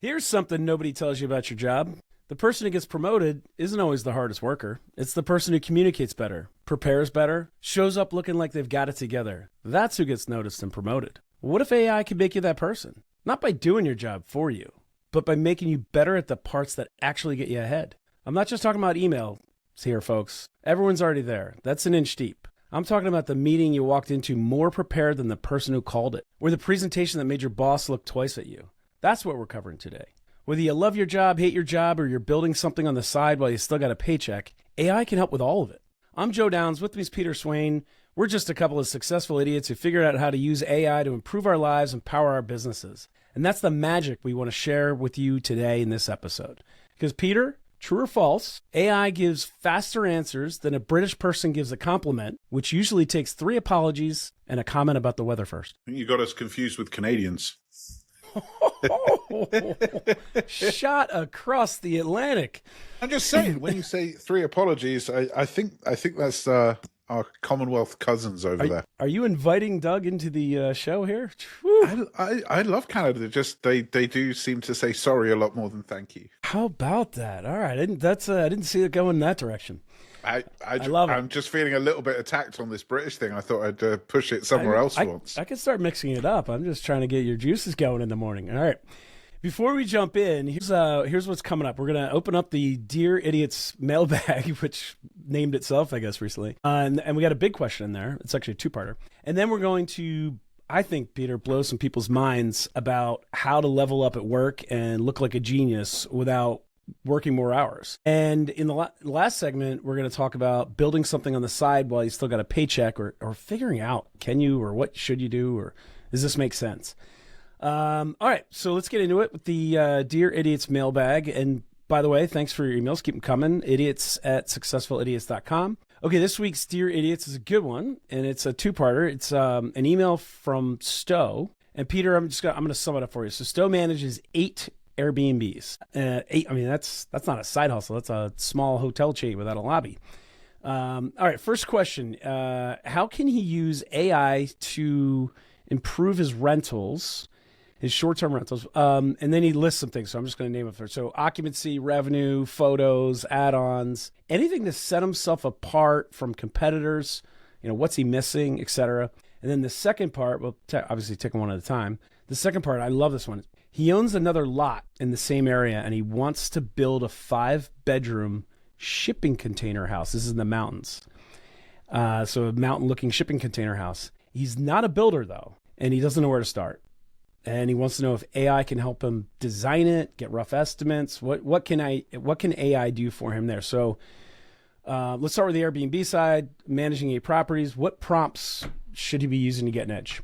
Here's something nobody tells you about your job. The person who gets promoted isn't always the hardest worker. It's the person who communicates better, prepares better, shows up looking like they've got it together. That's who gets noticed and promoted. What if AI can make you that person? Not by doing your job for you, but by making you better at the parts that actually get you ahead. I'm not just talking about email here, folks. Everyone's already there. That's an inch deep. I'm talking about the meeting you walked into more prepared than the person who called it, or the presentation that made your boss look twice at you. That's what we're covering today. Whether you love your job, hate your job, or you're building something on the side while you still got a paycheck, AI can help with all of it. I'm Joe Downs. With me is Peter Swain. We're just a couple of successful idiots who figured out how to use AI to improve our lives and power our businesses. And that's the magic we want to share with you today in this episode. Because Peter, true or false, AI gives faster answers than a British person gives a compliment, which usually takes 3 apologies and a comment about the weather first. I think you got us confused with Canadians. Shot across the Atlantic. I'm just saying, when you say 3 apologies, I think that's our Commonwealth cousins over there. Are you inviting Doug into the show here? I love Canada. Just they do seem to say sorry a lot more than thank you. How about that? All right, I didn't see it going in that direction. I love it. I'm just feeling a little bit attacked on this British thing. I thought I'd push it somewhere else once. I could start mixing it up. I'm just trying to get your juices going in the morning. All right. Before we jump in, here's what's coming up. We're going to open up the Dear Idiots mailbag, which named itself, I guess, recently. And we got a big question in there. It's actually a 2-parter. And then we're going to, I think, Peter, blow some people's minds about how to level up at work and look like a genius without working more hours. And in the last segment, we're going to talk about building something on the side while you still got a paycheck, or figuring out, can you, or what should you do, or does this make sense? All right, so let's get into it with the Dear Idiots mailbag. And by the way, thanks for your emails. Keep them coming. idiots@successfulidiots.com. Okay, this week's Dear Idiots is a good one, and it's a 2-parter. It's an email from Stowe. And Peter, I'm going to sum it up for you. So Stowe manages 8 Airbnbs. 8. I mean, that's not a side hustle. That's a small hotel chain without a lobby. All right, first question. How can he use AI to improve his rentals? His short-term rentals, and then he lists some things, so I'm just going to name it first. So occupancy, revenue, photos, add-ons, anything to set himself apart from competitors, what's he missing, etc. And then the second part, well, obviously take them one at a time. The second part, I love this one. He owns another lot in the same area, and he wants to build a 5-bedroom shipping container house. This is in the mountains. So a mountain-looking shipping container house. He's not a builder, though, and he doesn't know where to start. And he wants to know if AI can help him design it, get rough estimates. What can AI do for him there? So let's start with the Airbnb side, managing 8 properties. What prompts should he be using to get an edge?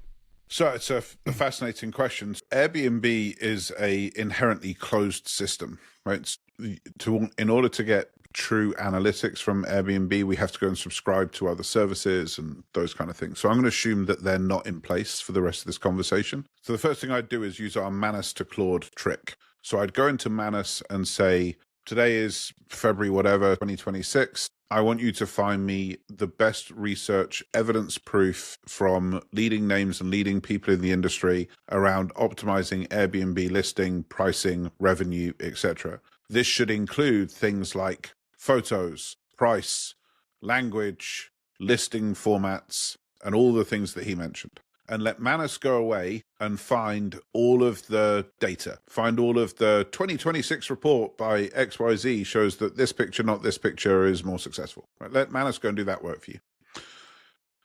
So it's a fascinating question. Airbnb is a inherently closed system, right? In order to get true analytics from Airbnb, we have to go and subscribe to other services and those kind of things. So I'm going to assume that they're not in place for the rest of this conversation. So the first thing I'd do is use our Manus to Claude trick. So I'd go into Manus and say, today is February whatever, 2026. I want you to find me the best research, evidence proof from leading names and leading people in the industry around optimizing Airbnb listing, pricing, revenue, etc. This should include things like photos, price, language, listing formats, and all the things that he mentioned. And let Manus go away and find all of the data. Find all of the 2026 report by XYZ shows that this picture, not this picture, is more successful. Right? Let Manus go and do that work for you.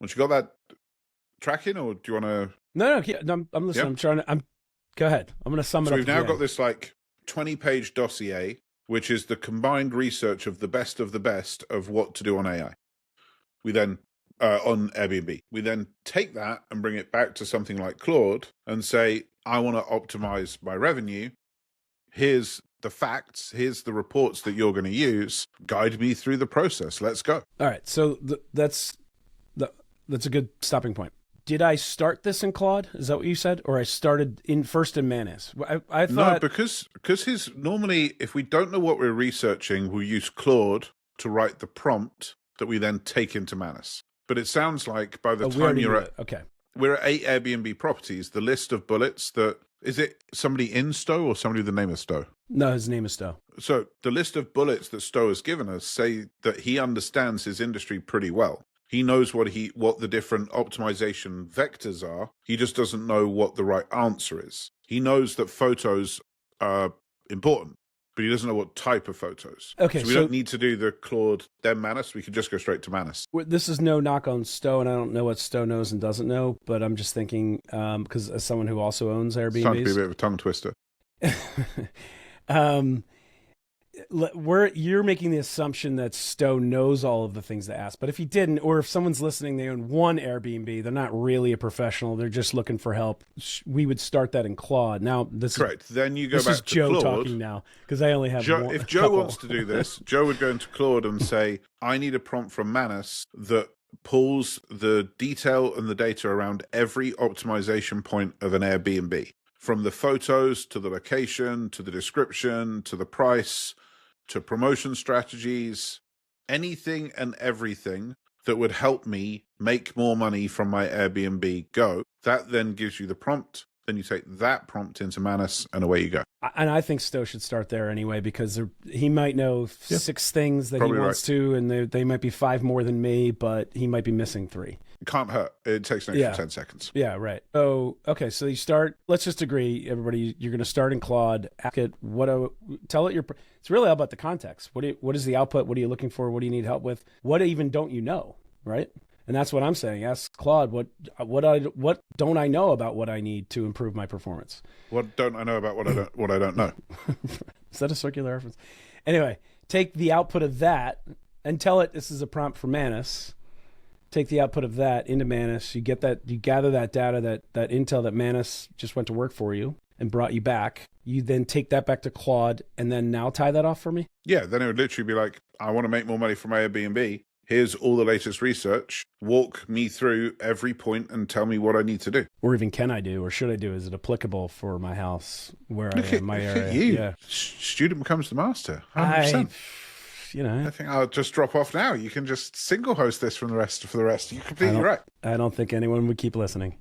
Once you got that tracking, or do you want to? No, I'm listening. Yeah? Go ahead. I'm going to sum it up. So we've now got this 20-page dossier, which is the combined research of the best of what to do on AI. We then, on Airbnb, we then take that and bring it back to something like Claude and say, I want to optimize my revenue. Here's the facts. Here's the reports that you're going to use. Guide me through the process. Let's go. All right. So that's a good stopping point. Did I start this in Claude? Is that what you said? Or I started first in Manus? I thought... No, because normally, if we don't know what we're researching, we'll use Claude to write the prompt that we then take into Manus. But it sounds like by the time we're at 8 Airbnb properties, the list of bullets that Is it somebody in Stowe or somebody with the name of Stowe? No, his name is Stowe. So the list of bullets that Stowe has given us say that he understands his industry pretty well. He knows what the different optimization vectors are. He just doesn't know what the right answer is. He knows that photos are important, but he doesn't know what type of photos. Okay, so we don't need to do the Claude then Manus. We could just go straight to Manus. This is no knock on Stowe, and I don't know what Stowe knows and doesn't know, but I'm just thinking, because as someone who also owns Airbnbs... It's starting to be a bit of a tongue twister. You're making the assumption that Stowe knows all of the things to ask, but if he didn't, or if someone's listening, they own one Airbnb, they're not really a professional, they're just looking for help, we would start that in Claude. Now, this correct. Then you go this back is to Joe Claude. Talking now, because I only have one. If Joe wants to do this, Joe would go into Claude and say, I need a prompt from Manus that pulls the detail and the data around every optimization point of an Airbnb, from the photos to the location to the description to the price to promotion strategies, anything and everything that would help me make more money from my Airbnb go. That then gives you the prompt. Then you take that prompt into Manus and away you go. And I think Stowe should start there anyway, because he might know 6 things that Probably he wants right. to, and they might be 5 more than me, but he might be missing 3. It can't hurt. It takes an extra 10 seconds. Yeah, right. So, okay, so you start, let's just agree, everybody, you're going to start in Claude, ask it, tell it it's really all about the context. What is the output? What are you looking for? What do you need help with? What even don't you know, right? And that's what I'm saying. Ask Claude, what don't I know about what I need to improve my performance? What don't I know about what I don't know? Is that a circular reference? Anyway, take the output of that and tell it this is a prompt for Manus. Take the output of that into Manus. You gather that data, that intel that Manus just went to work for you and brought you back. You then take that back to Claude and then now tie that off for me? Yeah, then it would literally be like, I want to make more money from my Airbnb. Here's all the latest research. Walk me through every point and tell me what I need to do. Or even can I do, or should I do? Is it applicable for my house, where I am, my area? Look at you. Yeah. Student becomes the master. 100%. I think I'll just drop off now. You can just single host this for the rest. You're completely right. I don't think anyone would keep listening.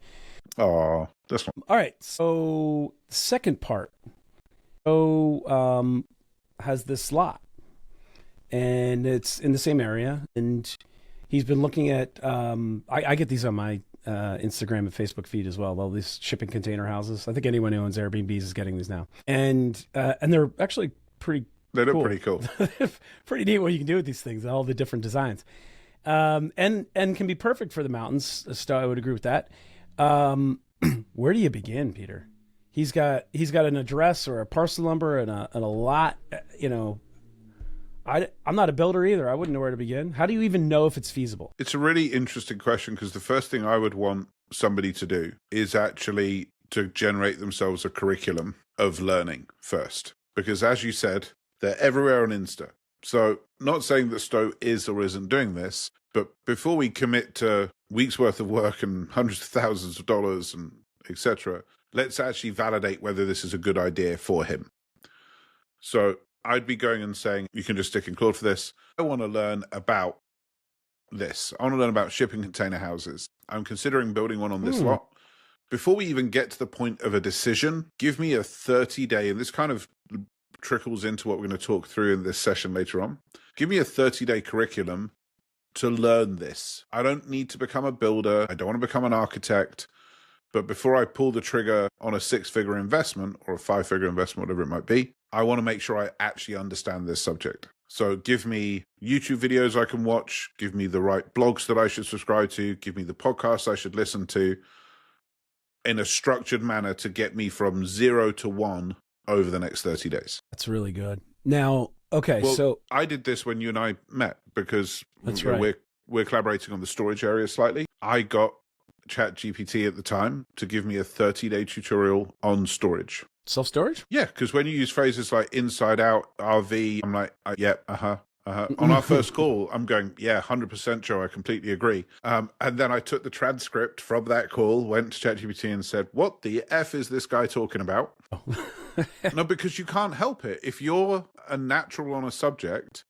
Oh, this one. All right. So second part. So has this slot, and it's in the same area, and he's been looking at. I get these on my Instagram and Facebook feed as well. All these shipping container houses. I think anyone who owns Airbnbs is getting these now, and they're actually pretty. They look pretty cool. Pretty neat what you can do with these things, all the different designs. And can be perfect for the mountains. So I would agree with that. Where do you begin, Peter? He's got an address or a parcel number and a lot, I'm not a builder either. I wouldn't know where to begin. How do you even know if it's feasible? It's a really interesting question, because the first thing I would want somebody to do is actually to generate themselves a curriculum of learning first. Because as you said, they're everywhere on Insta. So not saying that Stowe is or isn't doing this, but before we commit to weeks worth of work and hundreds of thousands of dollars and etc., let's actually validate whether this is a good idea for him. So I'd be going and saying, you can just stick in Claude for this. I want to learn about this. I want to learn about shipping container houses. I'm considering building one on this lot. Before we even get to the point of a decision, give me a 30-day, and this kind of trickles into what we're going to talk through in this session later on. Give me a 30-day curriculum to learn this. I don't need to become a builder. I don't want to become an architect. But before I pull the trigger on a 6-figure investment or a 5-figure investment, whatever it might be, I want to make sure I actually understand this subject. So give me YouTube videos I can watch. Give me the right blogs that I should subscribe to. Give me the podcasts I should listen to in a structured manner to get me from 0 to 1 over the next 30 days. That's really good. Now, okay, well, so I did this when you and I met, because that's right. We're collaborating on the storage area slightly. I got ChatGPT at the time to give me a 30-day tutorial on storage. Self-storage? Yeah, because when you use phrases like inside out, RV, I'm like, On our first call, I'm going, 100% Joe, I completely agree. And then I took the transcript from that call, went to ChatGPT and said, what the F is this guy talking about? No, because you can't help it. If you're a natural on a subject,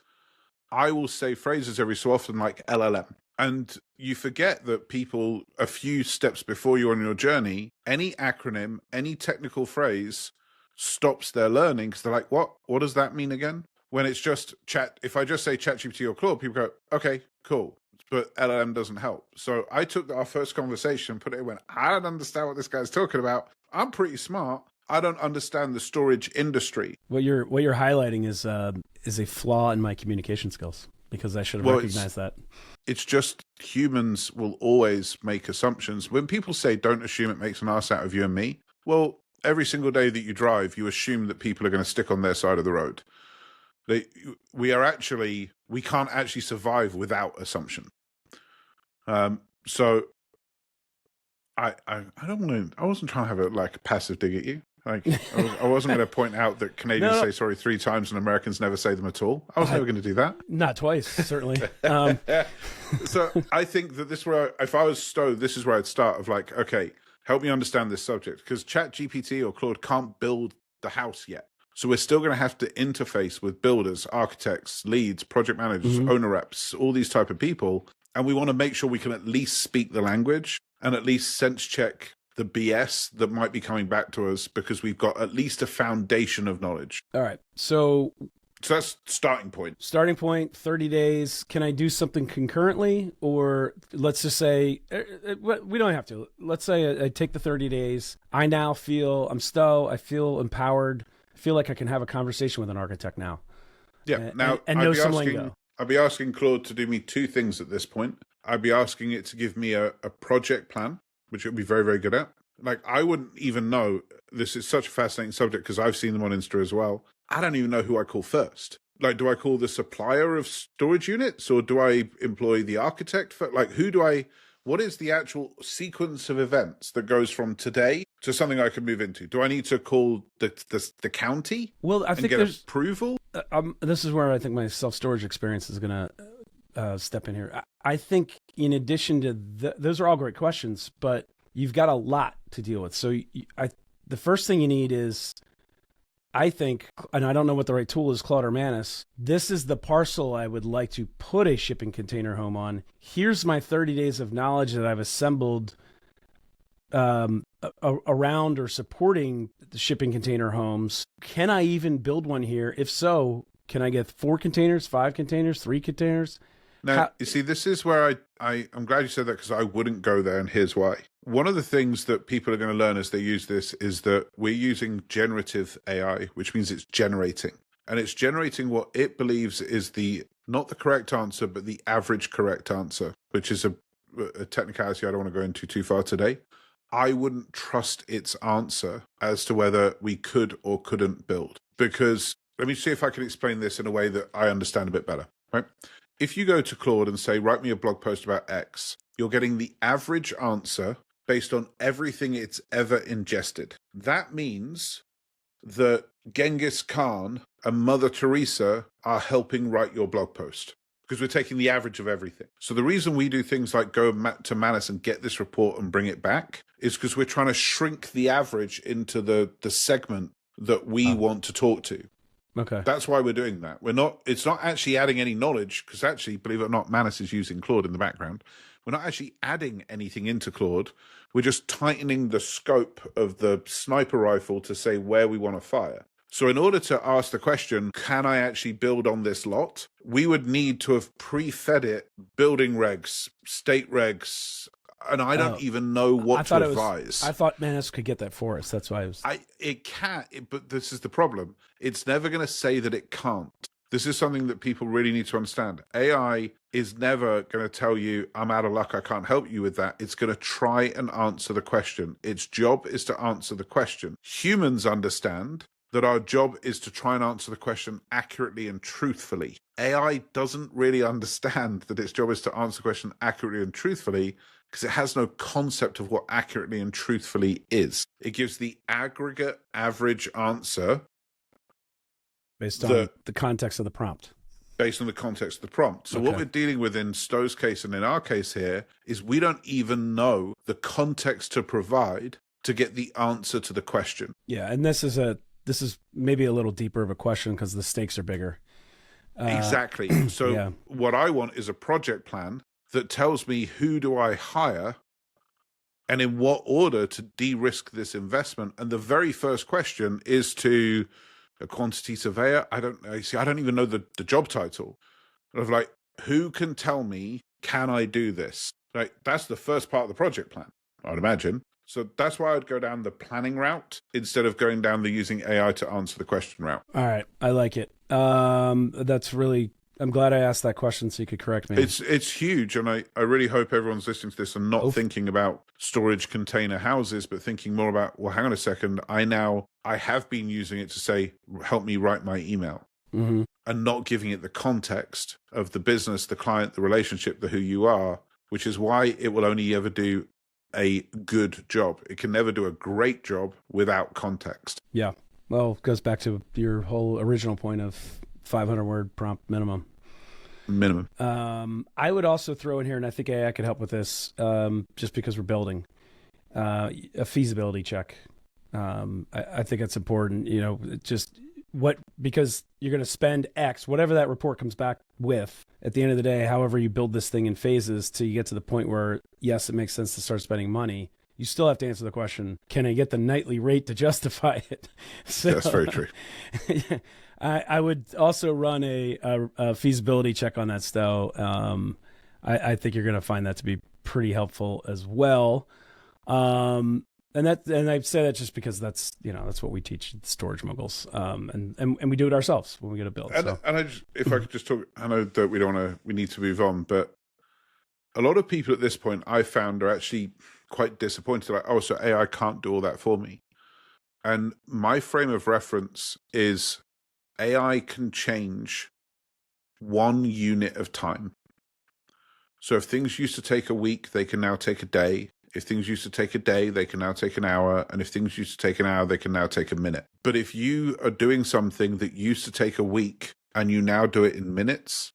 I will say phrases every so often like LLM. And you forget that people, a few steps before you on your journey, any acronym, any technical phrase stops their learning because they're like, what? What does that mean again? When it's just chat, if I just say ChatGPT or Claude, people go, okay, cool. But LLM doesn't help. So I took our first conversation, put it in, went, I don't understand what this guy's talking about. I'm pretty smart. I don't understand the storage industry. What you're highlighting is a flaw in my communication skills, because I should have recognized that. It's just humans will always make assumptions. When people say don't assume it makes an ass out of you and me, well, every single day that you drive, you assume that people are going to stick on their side of the road. We can't actually survive without assumption. So I don't want to. I wasn't trying to have a passive dig at you. I wasn't going to point out that Canadians say sorry 3 times and Americans never say them at all. I was never going to do that. Not twice, certainly. So I think that if I was Stowe, this is where I'd start of okay, help me understand this subject, because ChatGPT or Claude can't build the house yet. So we're still going to have to interface with builders, architects, leads, project managers, owner reps, all these type of people. And we want to make sure we can at least speak the language and at least sense check the BS that might be coming back to us, because we've got at least a foundation of knowledge. All right. So that's starting point. Starting point, 30 days. Can I do something concurrently? Or let's just say, we don't have to. Let's say I take the 30 days. I now I'm Stowe. I feel empowered. I feel like I can have a conversation with an architect now. Yeah. Now, and know some lingo. I'd be asking Claude to do me 2 things at this point. I'd be asking it to give me a project plan, which it would be very, very good at. I wouldn't even know. This is such a fascinating subject because I've seen them on Insta as well. I don't even know who I call first. Do I call the supplier of storage units, or do I employ the architect? What is the actual sequence of events that goes from today to something I can move into? Do I need to call the county? Well, I think there's approval. This is where I think my self-storage experience is going to step in here. I think in addition to those are all great questions, but you've got a lot to deal with. So the first thing you need is, I think, and I don't know what the right tool is, Claude or Manus, this is the parcel I would like to put a shipping container home on. Here's my 30 days of knowledge that I've assembled around or supporting the shipping container homes. Can I even build one here? If so, can I get 4 containers, 5 containers, 3 containers? Now, you see, this is where I'm glad you said that, because I wouldn't go there, and here's why. One of the things that people are going to learn as they use this is that we're using generative AI, which means it's generating. And it's generating what it believes is not the correct answer, but the average correct answer, which is a technicality I don't want to go into too far today. I wouldn't trust its answer as to whether we could or couldn't build. Because let me see if I can explain this in a way that I understand a bit better, right? If you go to Claude and say, write me a blog post about X, you're getting the average answer based on everything it's ever ingested. That means that Genghis Khan and Mother Teresa are helping write your blog post, because we're taking the average of everything. So the reason we do things like go to Manus and get this report and bring it back is because we're trying to shrink the average into the segment that we want to talk to. Okay. That's why we're doing that. It's not actually adding any knowledge, because actually, believe it or not, Manus is using Claude in the background. We're not actually adding anything into Claude. We're just tightening the scope of the sniper rifle to say where we want to fire. So in order to ask the question, can I actually build on this lot? We would need to have pre-fed it building regs, state regs, and I don't even know what to advise. I thought Manus could get that for us. That's why I was... It can, but this is the problem. It's never going to say that it can't. This is something that people really need to understand. AI is never going to tell you, I'm out of luck, I can't help you with that. It's going to try and answer the question. Its job is to answer the question. Humans understand that our job is to try and answer the question accurately and truthfully. AI doesn't really understand that its job is to answer the question accurately and truthfully, because it has no concept of what accurately and truthfully is. It gives the aggregate average answer based on the context of the prompt. Based on the context of the prompt. So what we're dealing with in Stowe's case and in our case here is we don't even know the context to provide to get the answer to the question. Yeah, and this is maybe a little deeper of a question because the stakes are bigger. Exactly. So what I want is a project plan that tells me who do I hire and in what order to de-risk this investment. And the very first question is to a quantity surveyor. I don't even know the job title. Of like, who can tell me, can I do this? Like, that's the first part of the project plan, I'd imagine. So that's why I'd go down the planning route instead of going down the using AI to answer the question route. All right. I like it. That's really, I'm glad I asked that question so you could correct me. It's huge. And I really hope everyone's listening to this and not thinking about storage container houses, but thinking more about, well, hang on a second. I have been using it to say, help me write my email. Mm-hmm. And not giving it the context of the business, the client, the relationship, the who you are, which is why it will only ever do a good job. It can never do a great job without context. Yeah. Well, it goes back to your whole original point of 500 word prompt minimum. I would also throw in here, and I think AI could help with this, just because we're building a feasibility check. I think it's important, because you're going to spend X, whatever that report comes back with at the end of the day, however you build this thing in phases till you get to the point where, yes, it makes sense to start spending money. You still have to answer the question, can I get the nightly rate to justify it? So, that's very true. I would also run a feasibility check on that, Stowe. I think you're going to find that to be pretty helpful as well. And I say that just because that's what we teach storage moguls, and we do it ourselves when we get a build. And if I could just talk, I know that we need to move on, but a lot of people at this point I found are actually quite disappointed. Like, oh, so AI can't do all that for me. And my frame of reference is AI can change 1 unit of time. So if things used to take a week, they can now take a day. If things used to take a day, they can now take an hour. And if things used to take an hour, they can now take a minute. But if you are doing something that used to take a week and you now do it in minutes,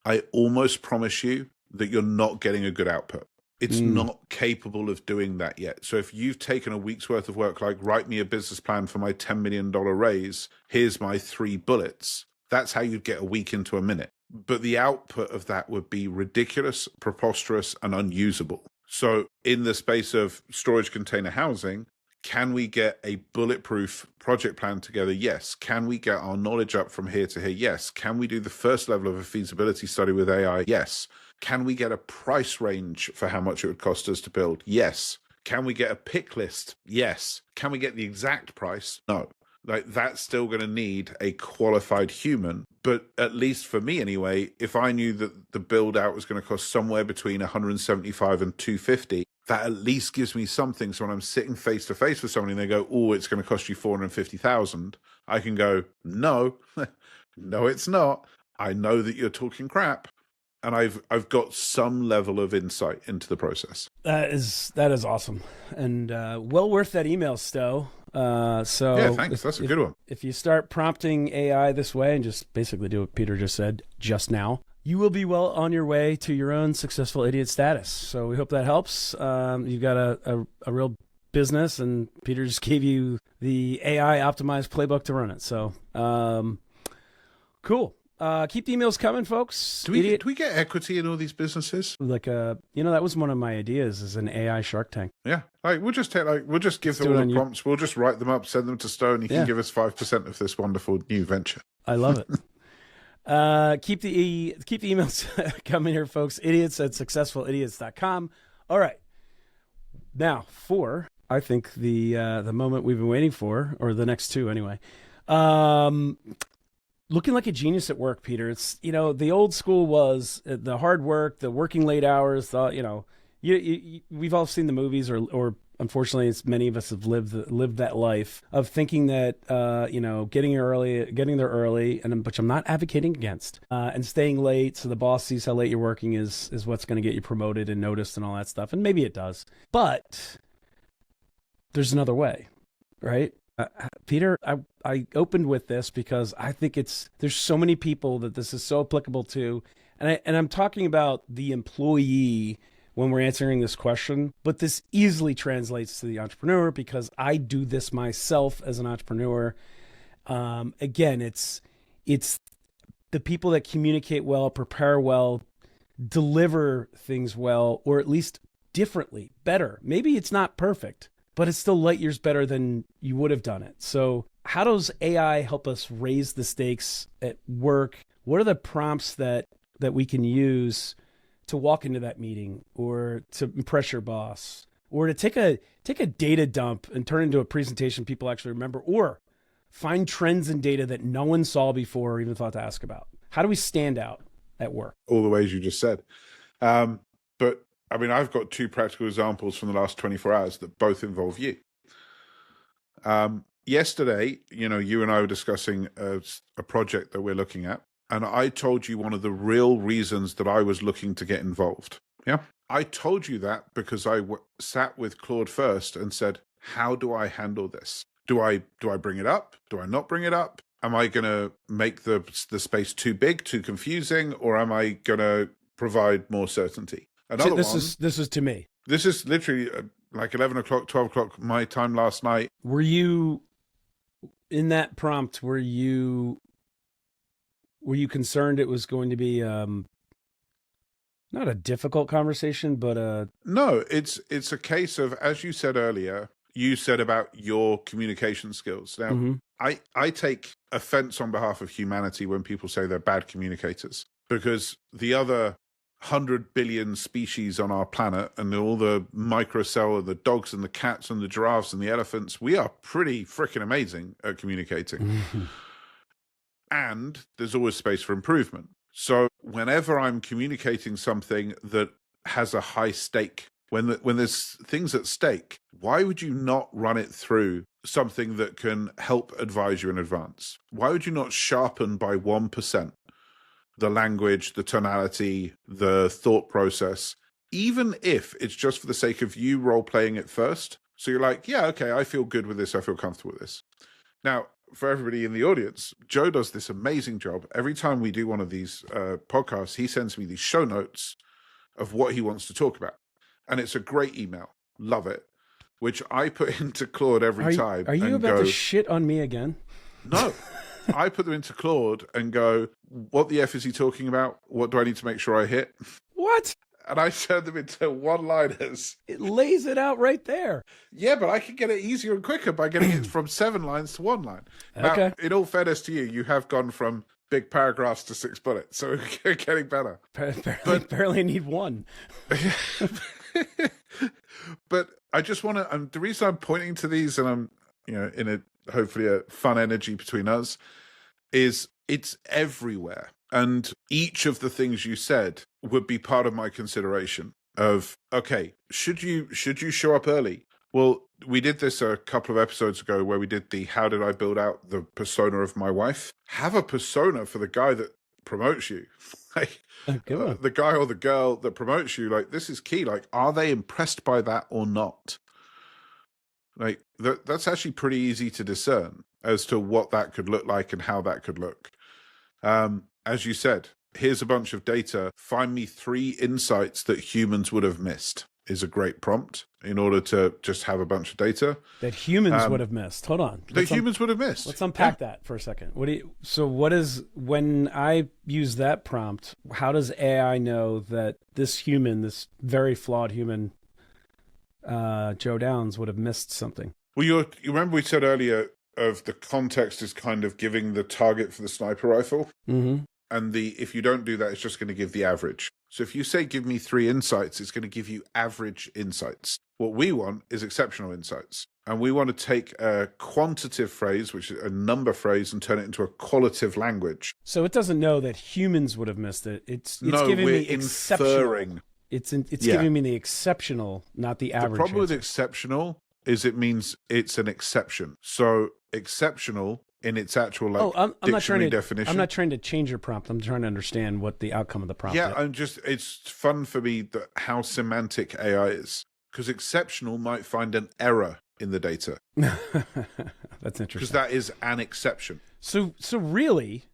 I almost promise you that you're not getting a good output. It's not capable of doing that yet. So if you've taken a week's worth of work, like write me a business plan for my $10 million raise, here's my 3 bullets. That's how you'd get a week into a minute. But the output of that would be ridiculous, preposterous, and unusable. So in the space of storage container housing, can we get a bulletproof project plan together? Yes. Can we get our knowledge up from here to here? Yes. Can we do the first level of a feasibility study with AI? Yes. Can we get a price range for how much it would cost us to build? Yes. Can we get a pick list? Yes. Can we get the exact price? No. Like, that's still going to need a qualified human. But at least for me anyway, if I knew that the build out was going to cost somewhere between 175 and 250, that at least gives me something. So when I'm sitting face to face with somebody and they go, oh, it's going to cost you 450,000, I can go, no, no, it's not. I know that you're talking crap. And I've got some level of insight into the process. That is awesome, and well worth that email, Stowe. Yeah, thanks. That's a good one. If you start prompting AI this way and just basically do what Peter just said just now, you will be well on your way to your own successful idiot status. So we hope that helps. You've got a real business, and Peter just gave you the AI optimized playbook to run it. So cool. Keep the emails coming, folks. Do we get equity in all these businesses? Like that was one of my ideas, is an AI Shark Tank. Yeah, we'll just give them all the prompts. We'll just write them up, send them to Stowe, and he can give us 5% of this wonderful new venture. I love it. Keep the emails coming here, folks. idiots@successfulidiots.com. All right, now for I think the moment we've been waiting for, or the next two anyway. Looking like a genius at work, Peter. It's, the old school was the hard work, the working late hours. We've all seen the movies, or unfortunately, it's many of us have lived that life of thinking that getting there early, which I'm not advocating against, and staying late so the boss sees how late you're working is what's going to get you promoted and noticed and all that stuff. And maybe it does, but there's another way, right? Peter, I opened with this because I think there's so many people that this is so applicable to, and I'm talking about the employee when we're answering this question, but this easily translates to the entrepreneur because I do this myself as an entrepreneur. Again, it's the people that communicate well, prepare well, deliver things well, or at least differently, better. Maybe it's not perfect, but it's still light years better than you would have done it. So how does AI help us raise the stakes at work? What are the prompts that we can use to walk into that meeting, or to impress your boss, or to take a data dump and turn into a presentation people actually remember, or find trends in data that no one saw before or even thought to ask about? How do we stand out at work? All the ways you just said. But I mean, I've got two practical examples from the last 24 hours that both involve you. Yesterday, you and I were discussing a project that we're looking at, and I told you one of the real reasons that I was looking to get involved. Yeah. I told you that because I sat with Claude first and said, how do I handle this? Do I bring it up? Do I not bring it up? Am I going to make the space too big, too confusing, or am I going to provide more certainty? So this is to me. This is literally like 11 o'clock, 12 o'clock my time last night. Were you in that prompt? Were you concerned it was going to be not a difficult conversation, but no, it's a case of, as you said earlier, you said about your communication skills. Now, I take offense on behalf of humanity when people say they're bad communicators, because the other 100 billion species on our planet and all the microcell, the dogs and the cats and the giraffes and the elephants, we are pretty freaking amazing at communicating. And there's always space for improvement. So whenever I'm communicating something that has a high stake, when there's things at stake, why would you not run it through something that can help advise you in advance? Why would you not sharpen by 1% the language, the tonality, the thought process, even if it's just for the sake of you role-playing it first? So you're like, yeah, okay, I feel good with this. I feel comfortable with this. Now, for everybody in the audience, Joe does this amazing job. Every time we do one of these podcasts, he sends me these show notes of what he wants to talk about. And it's a great email. Love it. Which I put into Claude every time. Are you about to shit on me again? No. I put them into Claude and go, what the F is he talking about? What do I need to make sure I hit? What? And I turn them into one-liners. It lays it out right there. Yeah, but I can get it easier and quicker by getting it from 7 lines to 1 line. Okay. Now, in all fairness to you, you have gone from big paragraphs to 6 bullets, so we're getting better. Apparently I need one. But I just want to, the reason I'm pointing to these, and I'm, in a hopefully a fun energy between us, is it's everywhere. And each of the things you said would be part of my consideration of, okay, should you show up early? Well, we did this a couple of episodes ago where we did the how did I build out the persona of my wife? Have a persona for the guy that promotes you. Like the guy or the girl that promotes you, like, this is key. Like, are they impressed by that or not? Like, that's actually pretty easy to discern as to what that could look like and how that could look. As you said, here's a bunch of data. Find me 3 insights that humans would have missed is a great prompt in order to just have a bunch of data. That humans would have missed. Hold on. Humans would have missed. Let's unpack that for a second. When I use that prompt, how does AI know that this human, this very flawed human, Joe Downs, would have missed something? Well, you remember we said earlier of the context is kind of giving the target for the sniper rifle. Mm-hmm. And if you don't do that, it's just going to give the average. So if you say, give me 3 insights, it's going to give you average insights. What we want is exceptional insights. And we want to take a quantitative phrase, which is a number phrase, and turn it into a qualitative language. So it doesn't know that humans would have missed it. It's giving me exceptional. It's giving me the exceptional, not the average. The problem with exceptional is it means it's an exception. So exceptional in its actual dictionary definition. I'm not trying to change your prompt. I'm trying to understand what the outcome of the prompt is. It's fun for me how semantic AI is, because exceptional might find an error in the data. That's interesting. Because that is an exception. So really,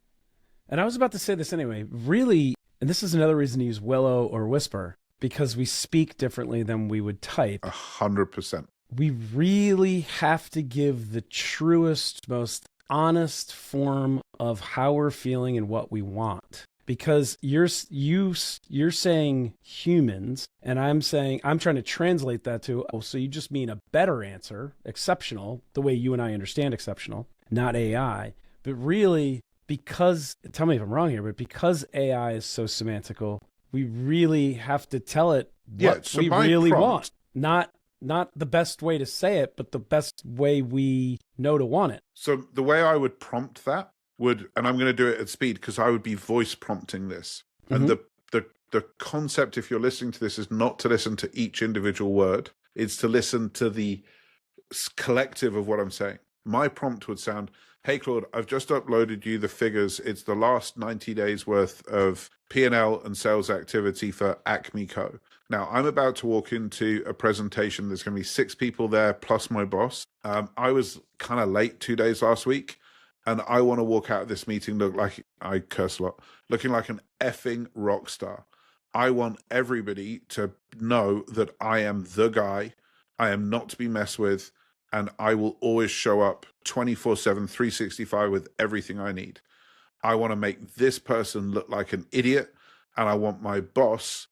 and I was about to say this anyway, really, and this is another reason to use Willow or Whisper, because we speak differently than we would type. 100%. We really have to give the truest, most honest form of how we're feeling and what we want. because you're saying humans, and I'm trying to translate that to, oh, so you just mean a better answer, exceptional, the way you and I understand exceptional, not AI. But really, because, tell me if I'm wrong here, but because AI is so semantical, we really have to tell it what we really want. Not the best way to say it, but the best way we know to want it. So the way I would prompt that and I'm going to do it at speed because I would be voice prompting this. And the concept, if you're listening to this, is not to listen to each individual word. It's to listen to the collective of what I'm saying. My prompt would sound, hey, Claude, I've just uploaded you the figures. It's the last 90 days worth of P&L and sales activity for Acme Co. Now, I'm about to walk into a presentation. There's going to be 6 people there, plus my boss. I was kind of late 2 days last week, and I want to walk out of this meeting I curse a lot, looking like an effing rock star. I want everybody to know that I am the guy. I am not to be messed with, and I will always show up 24/7, 365 with everything I need. I want to make this person look like an idiot, and I want my boss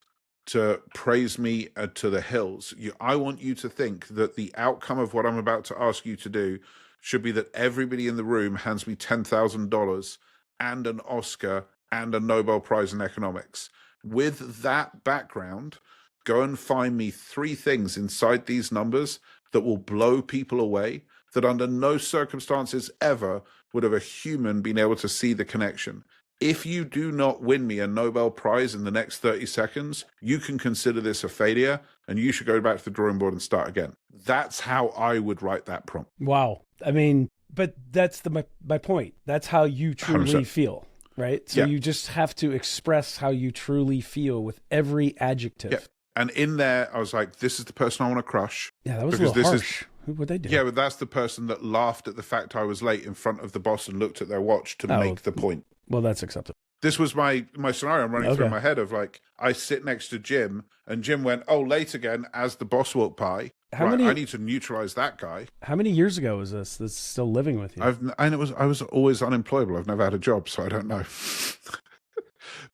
to praise me to the hills. I want you to think that the outcome of what I'm about to ask you to do should be that everybody in the room hands me $10,000 and an Oscar and a Nobel Prize in economics. With that background, go and find me 3 things inside these numbers that will blow people away, that under no circumstances ever would have a human been able to see the connection. If you do not win me a Nobel Prize in the next 30 seconds, you can consider this a failure and you should go back to the drawing board and start again. That's how I would write that prompt. Wow. I mean, but that's my point. That's how you truly 100%. feel, right? So you just have to express how you truly feel with every adjective. Yeah. And in there, I was like, this is the person I want to crush. Yeah, that was a little harsh. What'd they do? Yeah, but that's the person that laughed at the fact I was late in front of the boss and looked at their watch to make the point. Well, that's acceptable. This was my scenario I'm running through my head of like, I sit next to Jim and Jim went, oh, late again as the boss walked by. I need to neutralize that guy. How many years ago was this? That's still living with you? I was always unemployable. I've never had a job, so I don't know.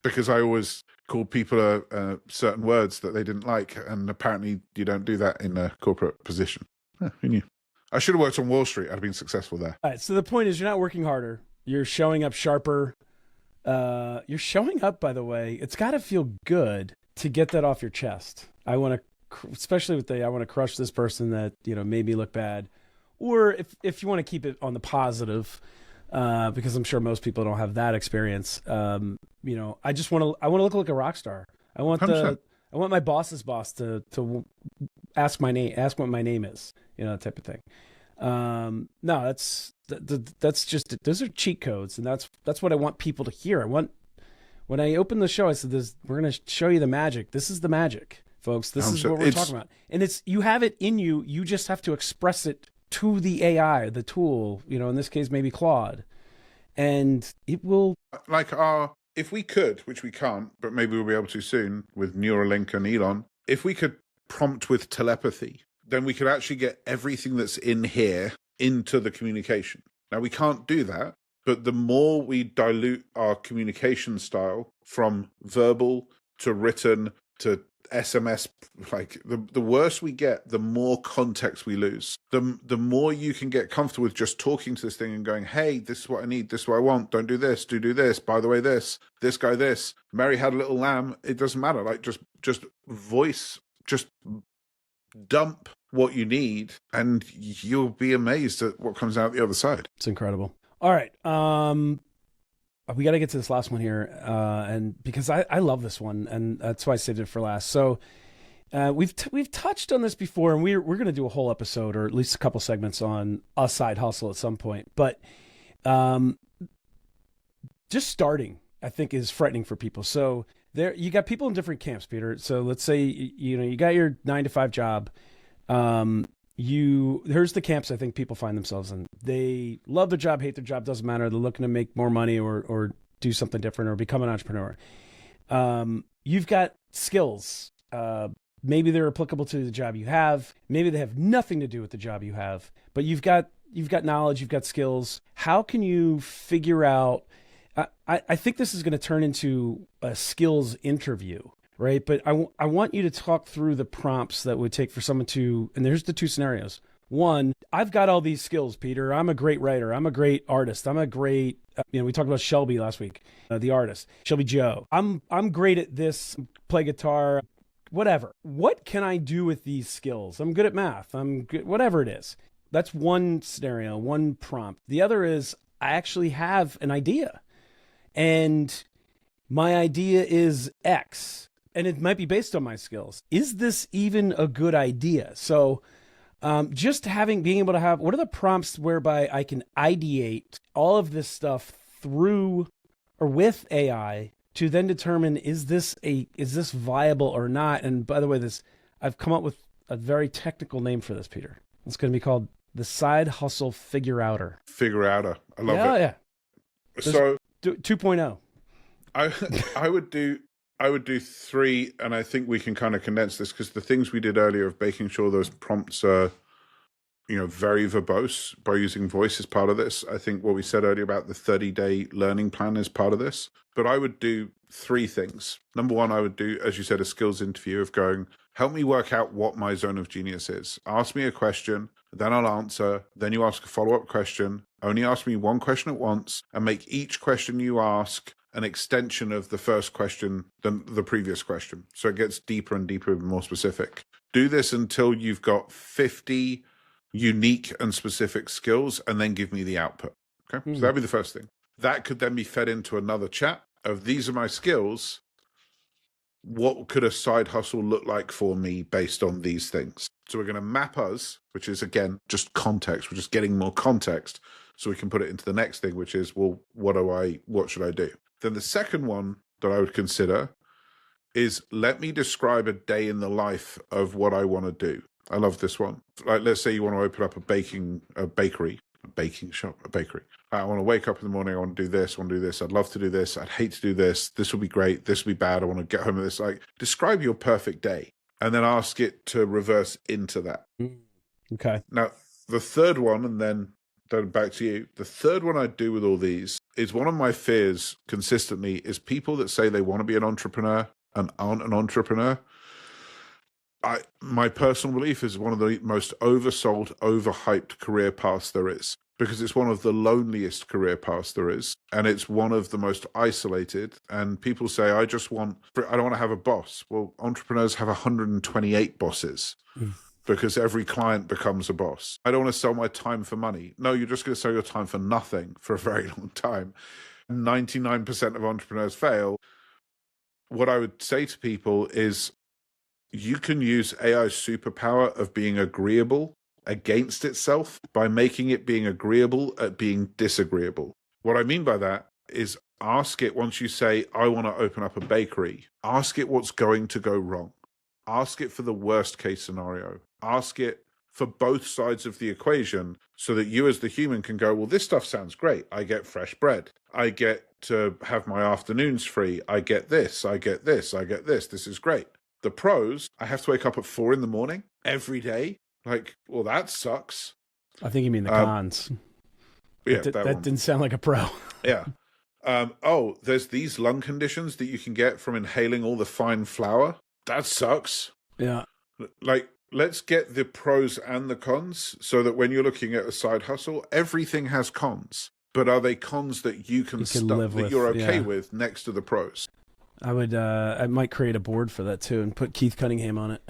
Because I always called people certain words that they didn't like, and apparently you don't do that in a corporate position. Who knew? I should have worked on Wall Street. I'd have been successful there. All right, so the point is you're not working harder. You're showing up sharper. You're showing up, by the way. It's got to feel good to get that off your chest. I want to, especially with I want to crush this person that, made me look bad. Or if you want to keep it on the positive, because I'm sure most people don't have that experience. I just want to look like a rock star. I want my boss's boss to ask what my name is, type of thing. No, that's just, those are cheat codes, and that's what I want people to hear. When I opened the show, I said, we're going to show you the magic. This is the magic, folks. This is what we're talking about. And you have it in you. You just have to express it to the AI, the tool, in this case, maybe Claude, and it will. If we could, which we can't, but maybe we'll be able to soon with Neuralink and Elon, if we could prompt with telepathy, then we could actually get everything that's in here into the communication. Now, we can't do that, but the more we dilute our communication style from verbal to written to SMS, like the worse we get, the more context we lose. The more you can get comfortable with just talking to this thing and going, hey, this is what I need, this is what I want, don't do this, do this, by the way, this guy, this, Mary had a little lamb, it doesn't matter, like just voice, just dump what you need and you'll be amazed at what comes out the other side. It's incredible. All right. We got to get to this last one here. And because I love this one, and that's why I saved it for last. So we've touched on this before, and we're going to do a whole episode or at least a couple segments on a side hustle at some point. But just starting, I think, is frightening for people. So you got people in different camps, Peter. So let's say, you got your 9-to-5 job. Here's the camps I think people find themselves in. They love their job, hate their job, doesn't matter. They're looking to make more money or do something different or become an entrepreneur. You've got skills. Maybe they're applicable to the job you have. Maybe they have nothing to do with the job you have, but you've got knowledge, you've got skills. How can you figure out I think this is going to turn into a skills interview, right? But I want you to talk through the prompts that would take for someone to, and there's the two scenarios. One, I've got all these skills, Peter. I'm a great writer. I'm a great artist. I'm a great, we talked about Shelby last week, the artist, Shelby Joe. I'm great at this, play guitar, whatever. What can I do with these skills? I'm good at math. I'm good, whatever it is. That's one scenario, one prompt. The other is I actually have an idea, and my idea is X, and it might be based on my skills. Is this even a good idea? So just being able to have, what are the prompts whereby I can ideate all of this stuff through or with AI to then determine, is this viable or not? And by the way, I've come up with a very technical name for this, Peter. It's going to be called the side hustle figure outer. Figure outer. I love it. Yeah. So 2.0. I would do three, and I think we can kind of condense this because the things we did earlier of making sure those prompts are, very verbose by using voice is part of this. I think what we said earlier about the 30-day learning plan is part of this. But I would do three things. Number one, I would do, as you said, a skills interview of going, help me work out what my zone of genius is. Ask me a question, then I'll answer. Then you ask a follow-up question. Only ask me one question at once, and make each question you ask an extension of the first question than the previous question. So it gets deeper and deeper and more specific. Do this until you've got 50 unique and specific skills, and then give me the output. Okay. So that'd be the first thing. That could then be fed into another chat of, these are my skills. What could a side hustle look like for me based on these things? So we're going to map us, which is, again, just context. We're just getting more context so we can put it into the next thing, which is, well, what should I do? Then the second one that I would consider is, let me describe a day in the life of what I want to do. I love this one. Like, let's say you want to open up a baking shop. I want to wake up in the morning. I want to do this. I want to do this. I'd love to do this. I'd hate to do this. This will be great. This will be bad. I want to get home with this. Like, describe your perfect day, and then ask it to reverse into that. Okay. Now, the third one, and then back to you. The third one I'd do with all these is, one of my fears consistently is people that say they want to be an entrepreneur and aren't an entrepreneur. My personal belief is one of the most oversold, overhyped career paths there is, because it's one of the loneliest career paths there is, and it's one of the most isolated. And people say, I don't want to have a boss. Well, entrepreneurs have 128 bosses because every client becomes a boss. I don't want to sell my time for money. No, you're just going to sell your time for nothing for a very long time. 99% of entrepreneurs fail. What I would say to people is, you can use AI's superpower of being agreeable against itself by making it being agreeable at being disagreeable. What I mean by that is, ask it, once you say, I want to open up a bakery, ask it what's going to go wrong. Ask it for the worst case scenario. Ask it for both sides of the equation, so that you as the human can go, well, this stuff sounds great. I get fresh bread. I get to have my afternoons free. I get this. I get this. I get this. This is great. The pros, I have to wake up at 4 a.m. every day. Like, well, that sucks. I think you mean the cons. Yeah, that didn't sound like a pro. Yeah. There's these lung conditions that you can get from inhaling all the fine flour. That sucks. Yeah. Like, let's get the pros and the cons, so that when you're looking at a side hustle, everything has cons. But are they cons that you can live with, that you're okay with, next to the pros? I might create a board for that too and put Keith Cunningham on it.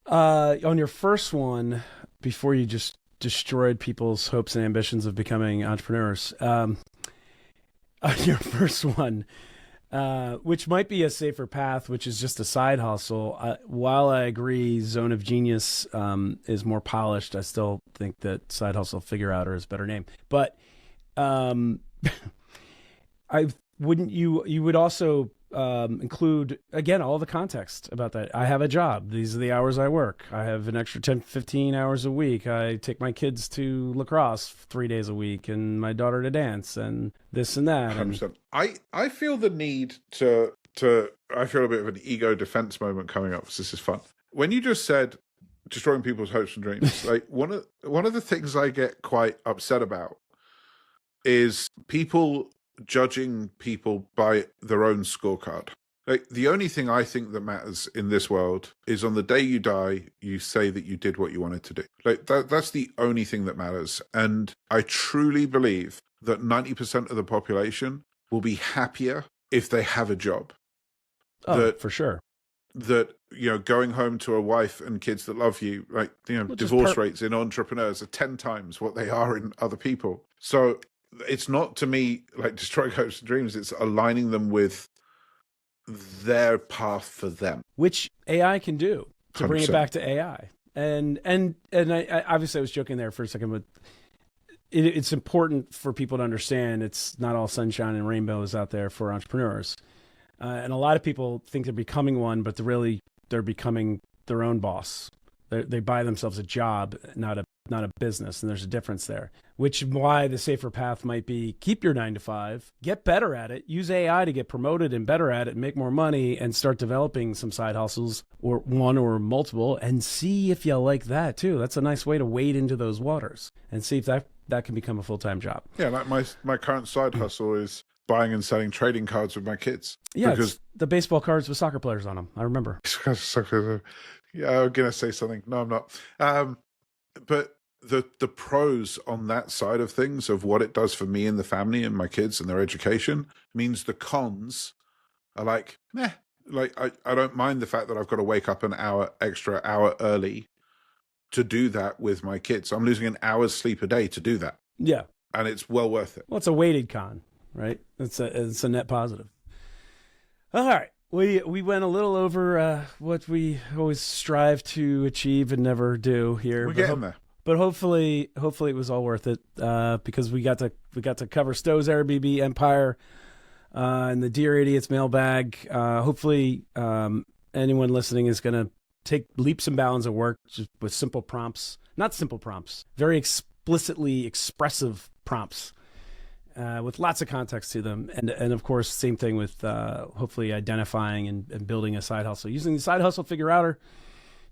On your first one, before you just destroyed people's hopes and ambitions of becoming entrepreneurs, on your first one, which might be a safer path, which is just a side hustle. While I agree zone of genius is more polished, I still think that side hustle figure outer is a better name. But you would also include, again, all the context about that. I have a job. These are the hours I work. I have an extra 10, 15 hours a week. I take my kids to lacrosse 3 days a week and my daughter to dance and this and that. 100%. I feel the need to I feel a bit of an ego defense moment coming up. So this is fun. When you just said destroying people's hopes and dreams, like one of the things I get quite upset about is people judging people by their own scorecard. Like, the only thing I think that matters in this world is on the day you die, you say that you did what you wanted to do. Like, that's the only thing that matters. And I truly believe that 90% of the population will be happier if they have a job. Oh, for sure. That, going home to a wife and kids that love you, like, divorce rates in entrepreneurs are 10 times what they are in other people. So it's not, to me, like destroying hopes and dreams. It's aligning them with their path for them, which AI can do, to 100%. Bring it back to AI. And I obviously I was joking there for a second, but it's important for people to understand it's not all sunshine and rainbows out there for entrepreneurs. And a lot of people think they're becoming one, but they're becoming their own boss. They buy themselves a job, not a business, and there's a difference there. Which is why the safer path might be keep your 9 to 5, get better at it, use AI to get promoted and better at it, and make more money, and start developing some side hustles, or one or multiple, and see if you like that too. That's a nice way to wade into those waters and see if that can become a full-time job. Yeah, like my current side hustle is buying and selling trading cards with my kids. Yeah, because the baseball cards with soccer players on them. I remember. Yeah, I'm going to say something. No, I'm not. But the pros on that side of things, of what it does for me and the family and my kids and their education, means the cons are like, meh. Like, I don't mind the fact that I've got to wake up an hour early to do that with my kids. I'm losing an hour's sleep a day to do that. Yeah. And it's well worth it. Well, it's a weighted con, right? It's a net positive. All right. We went a little over what we always strive to achieve and never do here. We're getting there. But hopefully it was all worth it because we got to cover Stowe's Airbnb empire and the Dear Idiots mailbag. Hopefully anyone listening is going to take leaps and bounds at work just with simple prompts, not simple prompts, very explicitly expressive prompts. With lots of context to them. And of course, same thing with hopefully identifying and building a side hustle. Using the side hustle figure outer,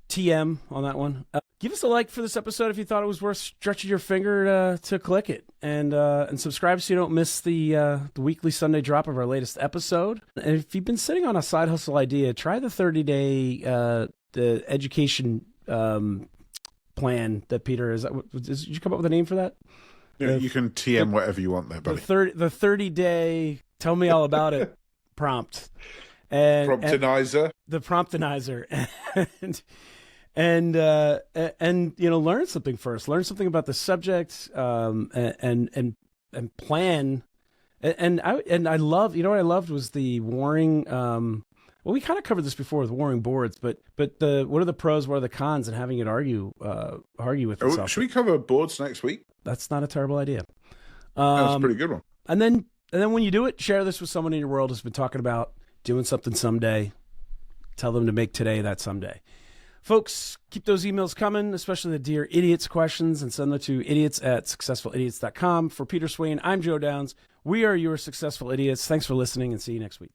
TM on that one. Give us a like for this episode if you thought it was worth stretching your finger to click it. And subscribe so you don't miss the weekly Sunday drop of our latest episode. And if you've been sitting on a side hustle idea, try the 30-day the education plan that Peter did you come up with a name for that? Yeah, you can TM whatever you want there, buddy. The 30-day tell me all about it prompt. Promptinizer. The promptinizer. and learn something first. Learn something about the subject and plan. And I love, what I loved was the warring well, we kind of covered this before with warring boards, but what are the pros, what are the cons, and having it argue with itself. Should we cover boards next week? That's not a terrible idea. That's a pretty good one. And then when you do it, share this with someone in your world who's been talking about doing something someday. Tell them to make today that someday. Folks, keep those emails coming, especially the Dear Idiots questions, and send them to idiots@successfulidiots.com. For Peter Swain, I'm Joe Downs. We are your successful idiots. Thanks for listening, and see you next week.